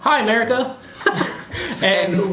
Hi, America. and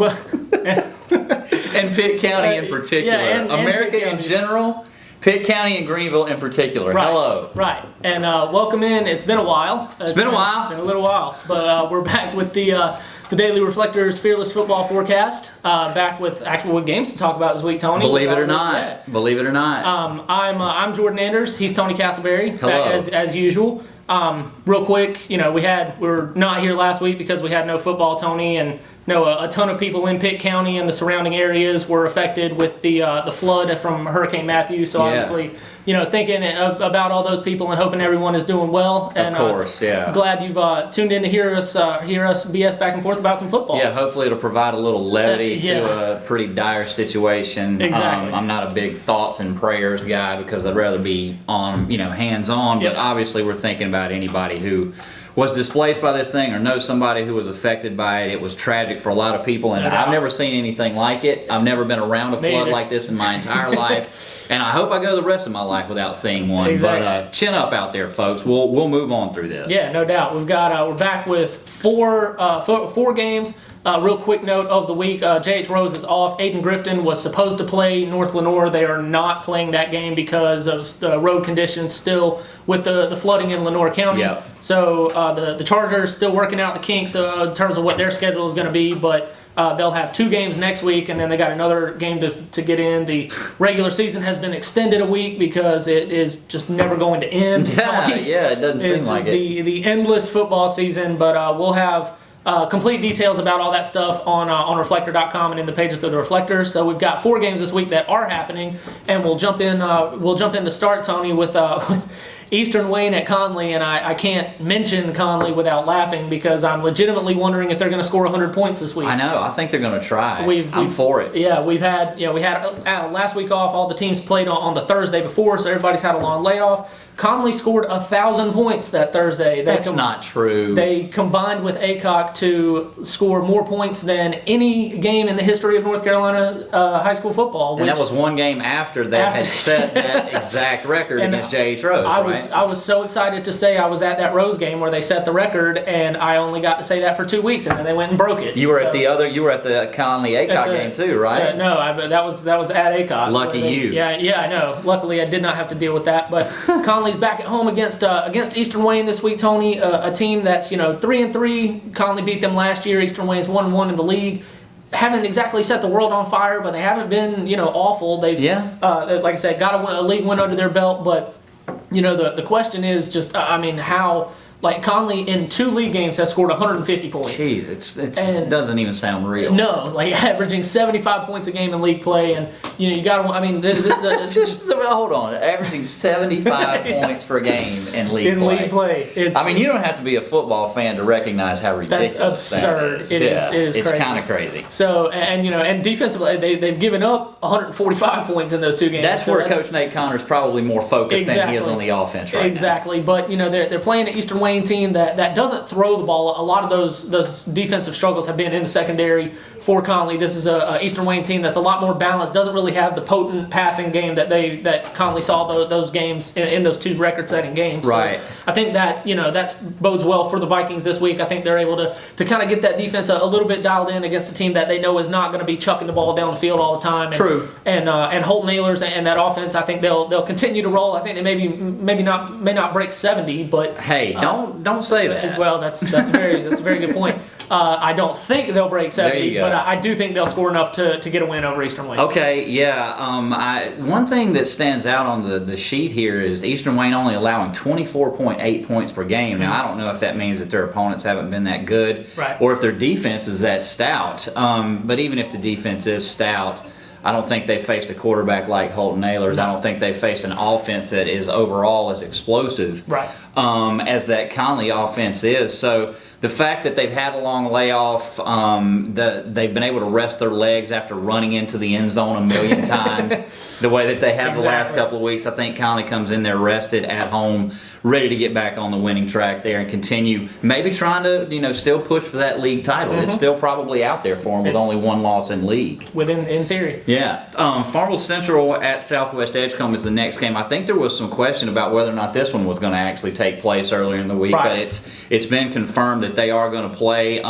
Pitt County in particular. and America in general, Pitt County and Greenville in particular. Right, Hello. Right. And welcome in. It's been a while. It's been a while. It's been a little while. But we're back with the Daily Reflector's Fearless Football Forecast. Back with actual games to talk about this week, Tony. Believe it or not. Believe it or not. I'm Jordan Anders. He's Tony Castleberry. Hello. As usual. Real quick, we were not here last week because we had no football, Tony, and a ton of people in Pitt County and the surrounding areas were affected with the flood from Hurricane Matthew. So obviously, thinking about all those people and hoping everyone is doing well. And, of course, yeah. Glad you've tuned in to hear us BS back and forth about some football. Yeah, hopefully it'll provide a little levity to a pretty dire situation. Exactly. I'm not a big thoughts and prayers guy because I'd rather be on, hands-on. But obviously we're thinking about anybody who was displaced by this thing or knows somebody who was affected by it. It was tragic for a lot of people, and I've never seen anything like it. I've never been around a flood like this in my entire life, and I hope I go the rest of my life without seeing one. Exactly. But chin up out there, folks. We'll move on through this. Yeah, no doubt. We're back with four games. Real quick note of the week, J.H. Rose is off. Aiden Grifton was supposed to play North Lenoir. They are not playing that game because of the road conditions still with the flooding in Lenoir County. Yep. So the Chargers still working out the kinks in terms of what their schedule is going to be, but they'll have 2 games next week, and then they got another game to get in. The regular season has been extended a week because it is just never going to end. Yeah, it doesn't seem like it. The endless football season, but we'll have complete details about all that stuff on Reflector.com and in the pages of the Reflector. So we've got 4 games this week that are happening, and we'll jump in. To start, Tony, with Eastern Wayne at Conley, and I can't mention Conley without laughing because I'm legitimately wondering if they're going to score 100 points this week. I know. I think they're going to try. I'm for it. Yeah, we had last week off. All the teams played on the Thursday before, so everybody's had a long layoff. Conley scored 1,000 points that Thursday. That's not true. They combined with Aycock to score more points than any game in the history of North Carolina high school football. And that was one game after they had set that exact record against J.H. Rose, I was so excited to say I was at that Rose game where they set the record, and I only got to say that for 2 weeks, and then they went and broke it. You were at the Conley Aycock game too, right? No, that was at Aycock. Lucky you. Yeah, I know. Luckily, I did not have to deal with that. But Conley's back at home against Eastern Wayne this week, Tony. A team that's 3-3. Conley beat them last year. Eastern Wayne's 1-1 in the league. Haven't exactly set the world on fire, but they haven't been awful. They've like I said, got a league win under their belt. But the question is just how. Like Conley in 2 league games has scored 150 points. Jeez, it doesn't even sound real. No, like averaging 75 points a game in league play, and you got to. This is hold on, averaging 75 points per game in league play. You don't have to be a football fan to recognize how ridiculous that's absurd. That is. It is It's crazy. kind of crazy. So and defensively, they've given up 145 points in those 2 games. That's where Coach Nate Connor's probably more focused than he is on the offense right now. Exactly, but they're playing an Eastern Wayne team that doesn't throw the ball. A lot of those defensive struggles have been in the secondary for Conley. This is a Eastern Wayne team that's a lot more balanced. Doesn't really have the potent passing game that Conley saw those games in those 2 record-setting games. Right. So I think that that bodes well for the Vikings this week. I think they're able to kind of get that defense a little bit dialed in against a team that they know is not going to be chucking the ball down the field all the time. True. And Holton Ahlers and that offense, I think they'll continue to roll. I think they may not break 70, but hey, don't say that. Well, that's a very good point. I don't think they'll break 70, but I do think they'll score enough to get a win over Eastern Wayne. Okay, yeah. One thing that stands out on the sheet here is Eastern Wayne only allowing 24.8 points per game. Now, I don't know if that means that their opponents haven't been that good, or if their defense is that stout. But even if the defense is stout, I don't think they faced a quarterback like Holton Ahlers. I don't think they faced an offense that is overall as explosive as that Conley offense is. So the fact that they've had a long layoff, they've been able to rest their legs after running into the end zone a million times. the way that they have the last couple of weeks. I think Conley comes in there rested at home, ready to get back on the winning track there and continue, maybe trying to, still push for that league title. It's still probably out there for them with only one loss in league. In theory. Yeah. Farmville Central at Southwest Edgecombe is the next game. I think there was some question about whether or not this one was going to actually take place earlier in the week, but it's been confirmed that they are going to play.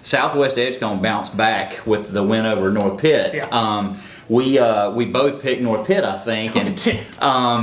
Southwest Edgecombe bounced back with the win over North Pitt. Yeah. We both picked North Pitt, I think, and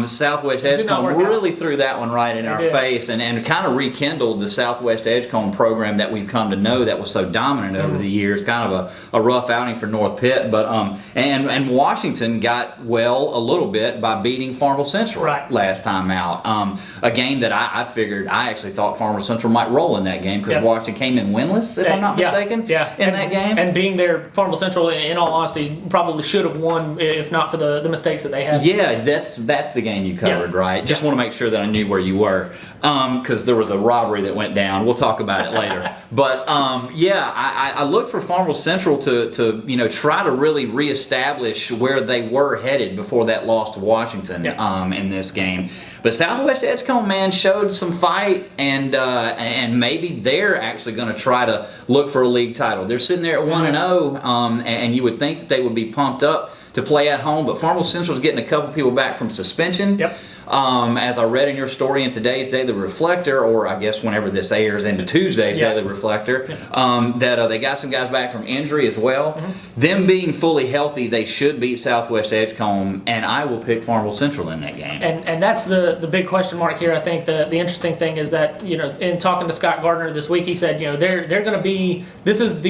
Southwest Edgecombe really threw that one right in our face and kind of rekindled the Southwest Edgecombe program that we've come to know that was so dominant over the years. Kind of a rough outing for North Pitt, but and Washington got well a little bit by beating Farmville Central last time out. A game that I actually thought Farmville Central might roll in that game because Washington came in winless, if I'm not mistaken, in that game. And being there, Farmville Central, in all honesty, probably should have won if not for the mistakes that they had. Yeah, that's the game you covered, right? Just want to make sure that I knew where you were because there was a robbery that went down. We'll talk about it later. But I look for Farmville Central to try to really reestablish where they were headed before that loss to Washington in this game. But Southwest Edgecombe, man, showed some fight, and maybe they're actually going to try to look for a league title. They're sitting there at 1-0, and you would think that they would be pumped up to play at home, but Farmville Central's getting a couple people back from suspension. As I read in your story in today's Daily Reflector, or I guess whenever this airs into Tuesday's Daily Reflector, that they got some guys back from injury as well. Them being fully healthy, they should beat Southwest Edgecombe, and I will pick Farmville Central in that game. And that's the big question mark here. I think the interesting thing is that, in talking to Scott Gardner this week, he said, they're going to be, this will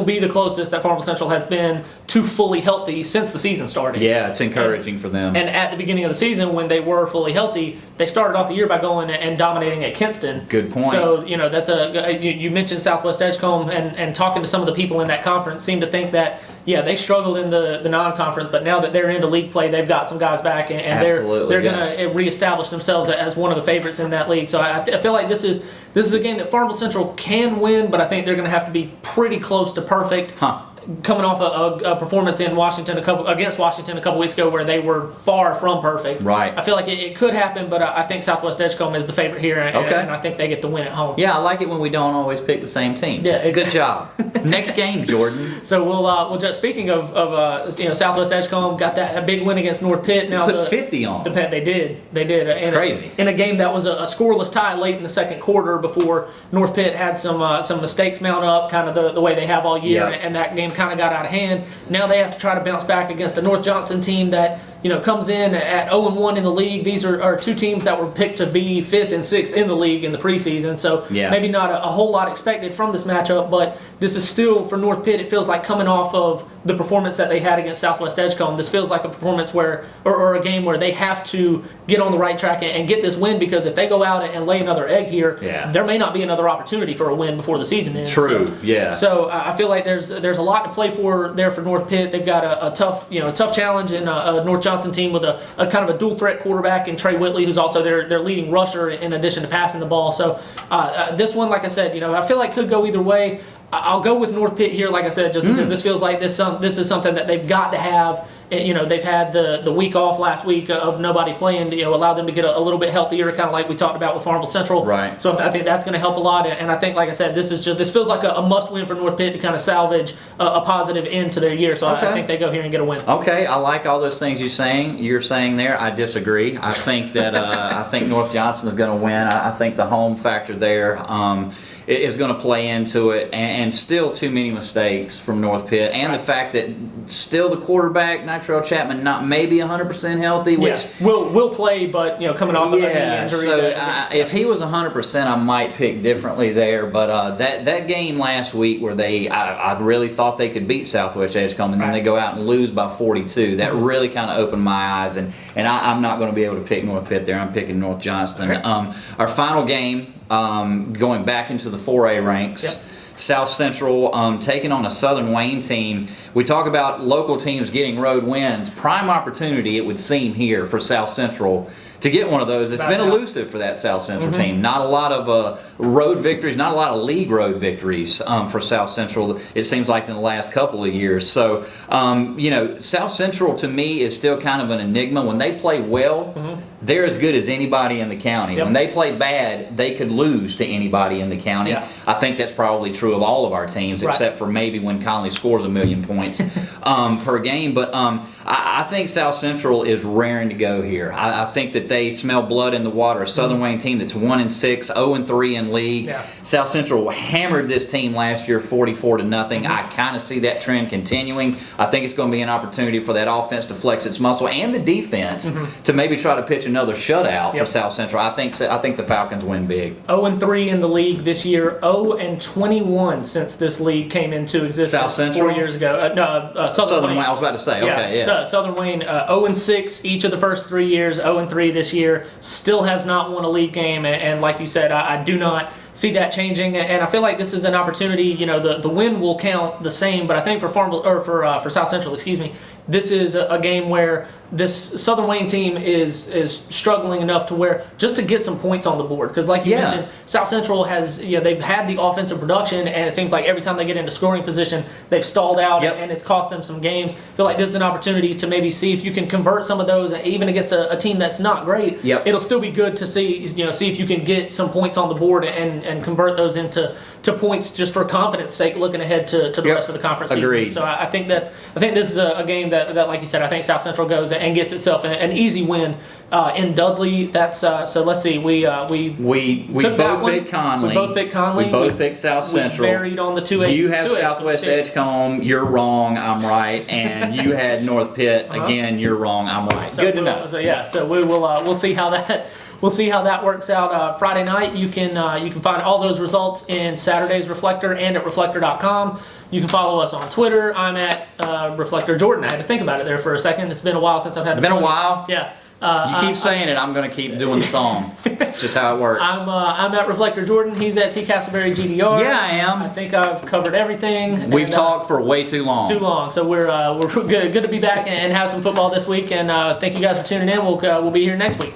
be the closest that Farmville Central has been to fully healthy since the season started. Yeah, it's encouraging for them. And at the beginning of the season, when they were fully healthy, they started off the year by going and dominating at Kinston. Good point. So, that's you mentioned Southwest Edgecombe, and talking to some of the people in that conference seem to think that, they struggled in the non-conference, but now that they're into league play, they've got some guys back, and they're going to reestablish themselves as one of the favorites in that league. So I feel like this is a game that Farmville Central can win, but I think they're going to have to be pretty close to perfect. Coming off a performance in Washington against Washington a couple weeks ago where they were far from perfect. Right. I feel like it could happen, but I think Southwest Edgecombe is the favorite here, and I think they get the win at home. Yeah, I like it when we don't always pick the same teams. Yeah, good job. Next game, Jordan. So we'll just speaking of Southwest Edgecombe got that a big win against North Pitt. Now put 50 on. They did. Crazy. In a game that was a scoreless tie late in the second quarter before North Pitt had some mistakes mount up, kind of the way they have all year, and that game kind of got out of hand. Now they have to try to bounce back against a North Johnston team that comes in at 0-1 in the league. These are two teams that were picked to be 5th and 6th in the league in the preseason, so maybe not a whole lot expected from this matchup, but this is still, for North Pitt, it feels like coming off of the performance that they had against Southwest Edgecombe. This feels like a performance or a game where they have to get on the right track and get this win, because if they go out and lay another egg here, there may not be another opportunity for a win before the season ends. True, So I feel like there's a lot to play for there for North Pitt. They've got a tough challenge in a North Johnston team with a kind of a dual threat quarterback in Trey Whitley, who's also their leading rusher in addition to passing the ball. So this one, like I said, I feel like could go either way. I'll go with North Pitt here, like I said, just because this feels like this is something that they've got to have. They've had the week off last week of nobody playing, allow them to get a little bit healthier, kind of like we talked about with Farmville Central. Right. So I think that's going to help a lot, and I think, like I said, this feels like a must-win for North Pitt to kind of salvage a positive end to their year. So I think they go here and get a win. Okay, I like all those things you're saying there. I disagree. I think that I think North Johnston is going to win. I think the home factor there is going to play into it, and still too many mistakes from North Pitt, and the fact that still the quarterback Nitrell Chapman not maybe 100% healthy, which will play, but coming off of a knee injury. So if he was 100%, I might pick differently there. But that game last week where I really thought they could beat Southwest Edgecombe, and then they go out and lose by 42. That really kind of opened my eyes, and I'm not going to be able to pick North Pitt there. I'm picking North Johnston. Our final game. Going back into the 4A ranks, South Central taking on a Southern Wayne team. We talk about local teams getting road wins. Prime opportunity, it would seem, here for South Central to get one of those. It's been elusive for that South Central team. Not a lot of road victories, not a lot of league road victories for South Central, it seems like in the last couple of years. So, South Central to me is still kind of an enigma. When they play well, they're as good as anybody in the county. When they play bad, they could lose to anybody in the county. I think that's probably true of all of our teams, except for maybe when Conley scores 1,000,000 points per game. But I think South Central is raring to go here. I think that they smell blood in the water. A Southern Wayne team that's 1-6, 0-3 in league. South Central hammered this team last year 44-0. I kind of see that trend continuing. I think it's going to be an opportunity for that offense to flex its muscle and the defense to maybe try to pitch another shutout for South Central. I think the Falcons win big. 0-3 in the league this year. 0-21 since this league came into existence. South Central 4 years ago. Southern Wayne. I was about to say. Okay, yeah. Southern Wayne 0-6 each of the first 3 years. 0-3 this year. Still has not won a league game, and like you said, I do not see that changing. And I feel like this is an opportunity. The win will count the same, but I think for for South Central, this is a game where this Southern Wayne team is struggling enough to where just to get some points on the board, because like you mentioned, South Central has they've had the offensive production, and it seems like every time they get into scoring position they've stalled out, and it's cost them some games. I feel like this is an opportunity to maybe see if you can convert some of those, even against a team that's not great. It'll still be good to see if you can get some points on the board and convert those into points just for confidence sake looking ahead to the rest of the conference season. So I think this is a game that like you said, I think South Central goes and gets itself an easy win in Dudley. That's so let's see, we both picked Conley. We both picked Conley. We both picked South Central. We varied on the 2A. You have Southwest Edgecombe. You're wrong. I'm right. And you had North Pitt. Again, you're wrong. I'm right. So good to know. So we will we'll see how that. We'll see how that works out Friday night. You can find all those results in Saturday's Reflector and at reflector.com. You can follow us on Twitter. I'm at Reflector Jordan. I had to think about it there for a second. It's been a while since I've had to. It's been a while? Yeah. You keep saying it, I'm going to keep doing the song. It's just how it works. I'm at Reflector Jordan. He's at T. Castleberry GDR. Yeah, I am. I think I've covered everything. We've talked for way too long. So we're good to be back and have some football this week. And thank you guys for tuning in. We'll be here next week.